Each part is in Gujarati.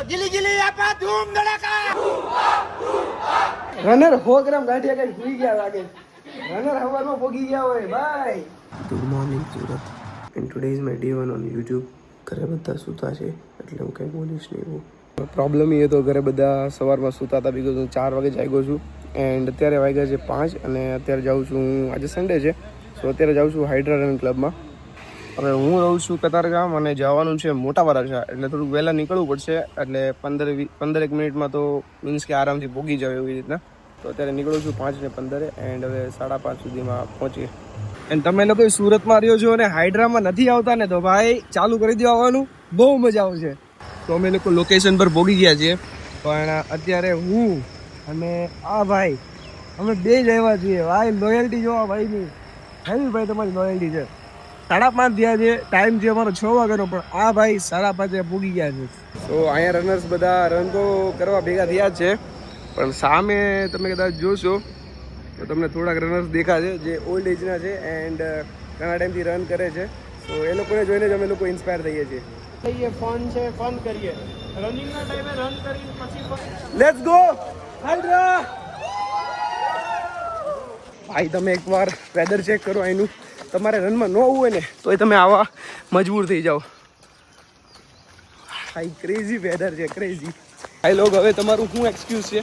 ગીલી ગીલી આપા ધૂમ ધડાકા. રનર 100 ગ્રામ ગાંઠિયા કઈ ભૂલી ગયા લાગે. રનર હવારમાં પોગી ગયા હોય ભાઈ. Good morning Surat. And today is my day 1 on YouTube. ઘરે બધા સૂતા છે એટલે હું કંઈ બોલીશ નહીં. એવું પ્રોબ્લેમ એ હતો, ઘરે બધા સવારમાં સૂતા હતા બિકોઝ હું 4 વાગે જાગ્યો છું. એન્ડ અત્યારે વાગ્યા છે 5 અને અત્યારે જાઉં છું હું, આજે સન્ડે છે સો અત્યારે જાઉં છું હાઇડ્રા રન ક્લબમાં. હવે હું રહું છું કતારગામ અને જવાનું છે મોટા વરાછા, એટલે થોડુંક વહેલા નીકળવું પડશે. એટલે 15 મિનિટમાં તો મીન્સ કે આરામથી પોગી જાવ એવી રીતના. તો અત્યારે નીકળું છું 5:15 એન્ડ હવે 5:30 સુધીમાં પહોંચીએ. એન્ડ તમે લોકો સુરતમાં રહ્યો છો અને હાઇડ્રામાં નથી આવતા ને તો ભાઈ ચાલુ કરી દેવાનું, બહુ મજા આવશે. તો અમે લોકો લોકેશન પર પોગી ગયા છીએ, પણ અત્યારે હું અને આ ભાઈ અમે બે જ આવ્યા છીએ. ભાઈ લોયલ્ટી જોવા ભાઈની, હેવી ભાઈ તમારી લોયલ્ટી છે. 5:30 થયા છે, ટાઈમ છે અમારો 6 વાગ્યાનો, પણ આ ભાઈ 5:30 પૂગી ગયા છે. તો અહીંયા રનર્સ બધા રન તો કરવા ભેગા થયા જ છે, પણ સામે તમે કદાચ જોશો તો તમને થોડાક રનર્સ દેખાશે જે ઓલ્ડ એજના છે એન્ડ ઘણા ટાઈમથી રન કરે છે. તો એ લોકોને જોઈને જ અમે લોકો ઇન્સ્પાયર થઈએ છીએ. ફન છે, ફન કરીએ. રનિંગના ટાઈમે રન કરી પછી લેટ્સ ગો હાઇડ્રા. ભાઈ તમે એકવાર વેધર ચેક કરો અહીંનું. તમારે રનમાં ન હોવું હોય ને તોય તમે આવા મજબૂર થઈ જાઓ. ભાઈ ક્રેઝી વેધર છે, ક્રેઝી. ભાઈ લોગ હવે તમારું શું એક્સક્યુઝ છે?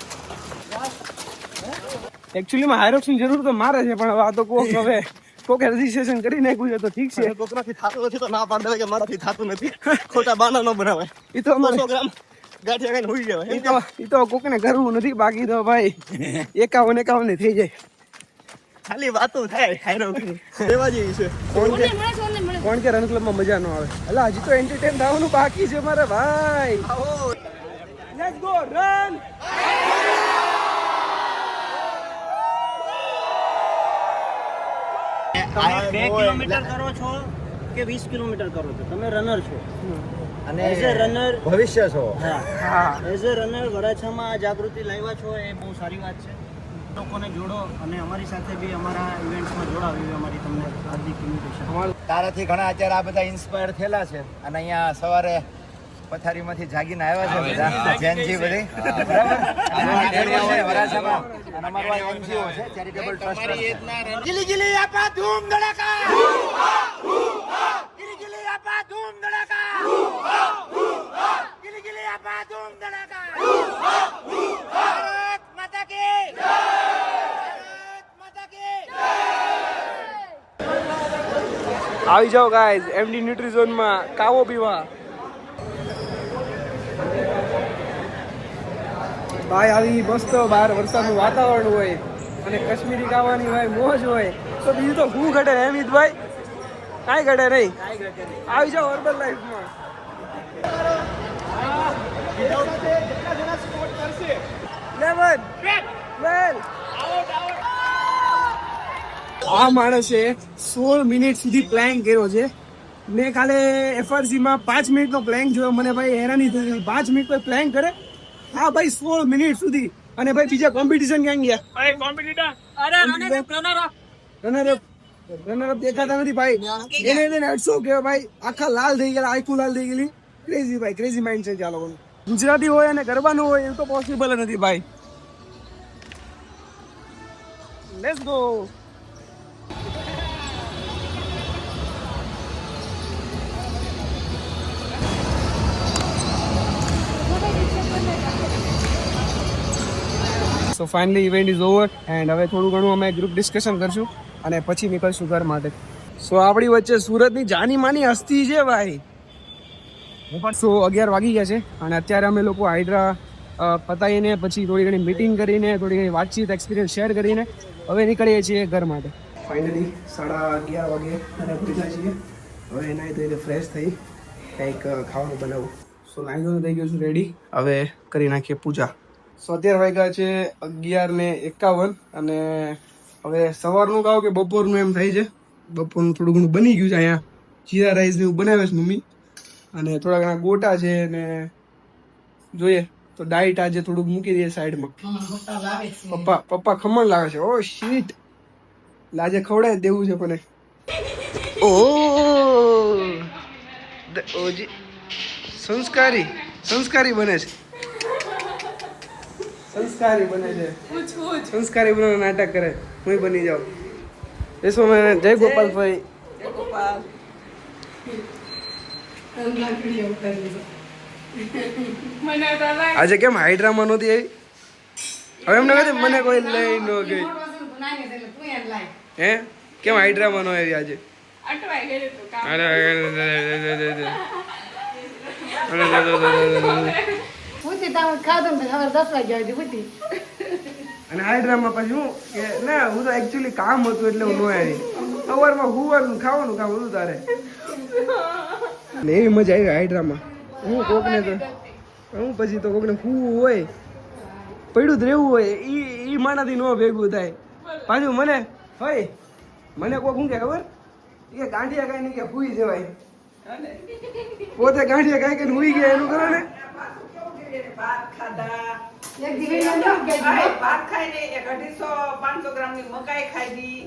એકચ્યુઅલીમાં હાયરોક્સની જરૂર તો મારે છે, પણ હવે આ તો કોકે રજીસ્ટ્રેશન કરી નાખ્યું છે તો ઠીક છે. કોકનાથી થતું નથી તો ના પાડ દેવાય કે મારાથી થતું નથી. ખોટા બાના ન બનાવાય. એ તો 100 ગ્રામ ગાંઠિયા ખાઈને હોઈ જવાય. એ તો કોકને કરવું નથી, બાકી તો ભાઈ 51 થઈ જાય. ખાલી વાતો થાય હાયરોક્સની. એવા જેવી છે. કોણ કે રન ક્લબમાં મજા ન આવે? એટલે હજી તો એન્ટરટેન થવાનું બાકી છે મારે ભાઈ. Let's go run. તમે 2 કિલોમીટર કરો છો કે 20 કિલોમીટર કરો છો, તમે રનર છો અને એઝ અ રનર ભવિષ્ય છો. હા, એઝ અ રનર વરાછામાં જાગૃતિ લાવ્યા છો, એ બહુ સારી વાત છે. લોકોને જોડો અને અમારી સાથે બી અમારા ઇવેન્ટ્સમાં જોડાવ, એવી અમારી તમને હાર્દિક ઇન્વિટેશન. તારાથી ઘણા અત્યારે આ બધા ઇન્સ્પાયર થયેલા છે અને અહીંયા સવારે પથારીમાંથી જાગીને આવ્યા છે બધા જેનજી બધી, બરાબર. વરાછામાં અને અમારો આ NGO છે, ચેરિટેબલ ટ્રસ્ટ. ગીલી ગીલી આપા ધૂમ ધડાકા. ગીલી ગીલી આપા ધૂમ ધડાકા. ગીલી ગીલી આપા ધૂમ ધડાકા. ભારત માતા કી જય. ભારત માતા કી જય. આવી જાઓ ગાઈઝ એમડી ન્યુટ્રીઝોનમાં કાવો પીવા. ભાઈ આવી મસ્ત બહાર વરસાદનું વાતાવરણ હોય અને કાશ્મીરી ખાવાની હોય, મોજ હોય, તો બીજું તો શું ઘટે હેમિતભાઈ? કાંઈ ઘટે નહીં. આવી જાઓ અર્બન લાઈફમાં. આ માણસે 16 મિનિટ સુધી પ્લાન કર્યો છે. મેં કાલે FRC-માં 5 મિનિટનો પ્લાન જોયો, મને ભાઈ હેરાની થઈ. 5 મિનિટ કોઈ પ્લાન કરે? હા ભાઈ 16 મિનિટ સુધી. અને ભાઈ બીજા કોમ્પિટિશન ક્યાં ગયા? ભાઈ કોમ્પિટિટર રનર અપ દેખાતા નથી ભાઈ. એને 800 કે ભાઈ આખા લાલ થઈ ગયેલા, આખું લાલ થઈ ગયેલી. ક્રેઝી ભાઈ, ક્રેઝી માઇન્ડ છે આ લોકોનું. ગુજરાતી હોય અને ગરબાનું હોય એવું તો પોસિબલ નથી ભાઈ. Let's go. So finally event is over and હવે થોડું ઘણું અમે ગ્રુપ ડિસ્કશન કરશું અને પછી નીકળશું ઘર માટે. સો આપણી વચ્ચે સુરતની જાની માની હસ્તી છે ભાઈ. હું પણ 11 વાગી ગયા છે અને અત્યારે અમે લોકો હાઇડ્રા પતાવીને પછી થોડી ઘણી મીટિંગ કરીને, થોડી ઘણી વાતચીત, એક્સપિરિયન્સ શેર કરીને હવે નીકળીએ છીએ ઘર માટે. ફાઇનલી 11:30 વાગે અને પહોંચ્યા છીએ. હવે નાહી ધોઈને ફ્રેશ થઈ કંઈક ખાવાનું બનાવું. સો નાહી ધોઈને થઈ ગયું છું રેડી. હવે કરી નાખીએ પૂજા. સો અત્યારે વાગ્યા છે 11:51 અને હવે સવારનું ખાવ કે બપોરનું એમ થાય છે. બપોરનું થોડું ઘણું બની ગયું છે. અહીંયા જીરા રાઈસ ને એવું બનાવે છે મમ્મી અને થોડા ઘણા ગોટા છે ને જોઈએ તો ડાયટ આજે થોડુંક મૂકી દઈએ સાઈડમાં. પપ્પા ખમણ લાવે છે. ઓ શીટ, લાજે ખવડાય દેવું છે પણ. ઓ સંસ્કારી સંસ્કારી બને છે. સંસ્કારી બને છે. સંસ્કારી બનવાનું નાટક કરે. હું બની જાઉં. એસો મેં જય ગોપાલભાઈ. આજે કેમ હાઈડ્રામા નહોતી આવી? હવે એમને કહે મને કોઈ લઈ ન ગઈ. હે કેમ હાઈડ્રામા નો આવી આજે? અને હાઈડ્રામા પછી હું કે ના હું તો એકચ્યુઅલી કામ હતું એટલે હું ન આવી. સવારમાં હુવાનું ખાવાનું કામ હતું તારે. એવી મજા આવી હાઈડ્રામા. હું કોકને તો હું પછી તો કોકને ફૂવું હોય પડ્યું જ રહેવું હોય ઈ માણાથી ન ભેગું થાય. પાછું મને હોય મને કોક શું કે ખબર કે ગાંઠિયા કાંઈ નહીં કે ફૂઈ જવાય. પોતે ગાંઠિયા કાંઈ કઈ હુઈ ગયા એનું કરો ને. ભાત ખાઈને 500 ગ્રામની મકાઈ ખાઈ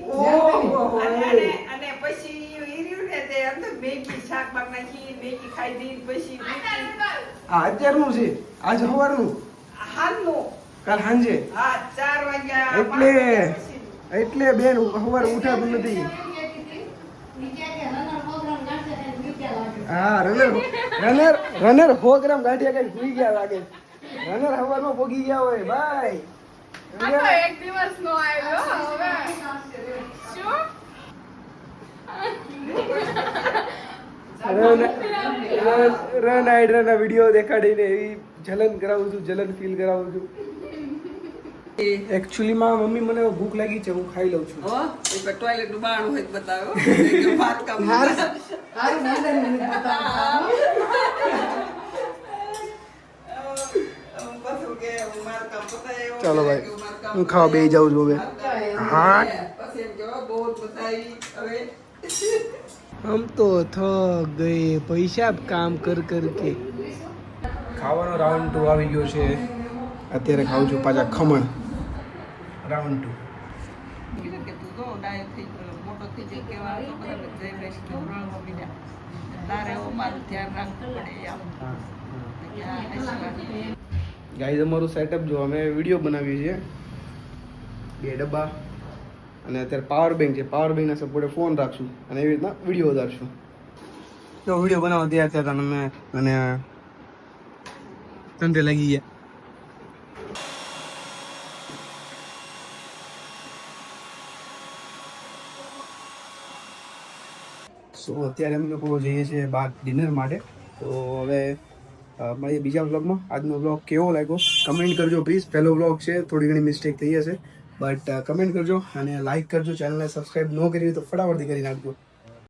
અને પછી હીર્યું ને તે અંદર મેગી શાક બાક નાખી મેગી ખાઈ દી પછી આ અત્યારનું છે આજ સવારનું હાલનું કાલ સાંજે હા 4 વાગ્યા એટલે બેન સવારે ઉઠાતું નથી. હા રનર 100 ગ્રામ ગાંઠિયા કઈ ભૂઈ ગયા લાગે. રનર સવારમાં પોગી ગયા હોય ભાઈ. એક દિવસ નો આવ્યો હવે રન હાઈડ્રાના વિડીયો દેખાડીને એવી જલન કરાવું છું, જલન ફીલ કરાવું છું. એકચ્યુઅલીમાં મમ્મી મને ભૂખ લાગી છે, હું ખાઈ લઉં છું. ટોયલેટ નું બાણ હોય બતાવ્યો ભાત કામ ચાલો ભાઈ હું ખાવા બેસી જાઉં છું હવે. હા હમ તો થક ગયે પૈસા કામ કર કે. ખાવાનો રાઉન્ડ 2 આવી ગયો છે. અત્યારે ખાઉં છું પાછા ખમણ. રાઉન્ડ 2 ગાઈઝ અમારું સેટઅપ જો અમે વિડીયો બનાવીએ છીએ. 2 ડબ્બા અને અત્યારે પાવર બેંક છે. પાવર બેંકના સપોર્ટે ફોન રાખશું અને એવી રીતના વિડીયો ઉતારશું. તો વિડીયો બનાવવા તૈયાર થયા હતા અમે અને તંતે લાગી ગયા. સો અત્યારે અમે લોકો જઈએ છીએ બહાર ડિનર માટે. તો હવે મળીએ બીજા વ્લોગમાં. આજનો વ્લોગ કેવો લાગ્યો કમેન્ટ કરજો પ્લીઝ. પહેલો વ્લોગ છે, થોડી ઘણી મિસ્ટેક થઈ હશે બટ કમેન્ટ કરજો અને લાઈક કરજો. ચેનલને સબસ્ક્રાઈબ ન કરી હોય તો ફટાફટથી કરી નાખજો.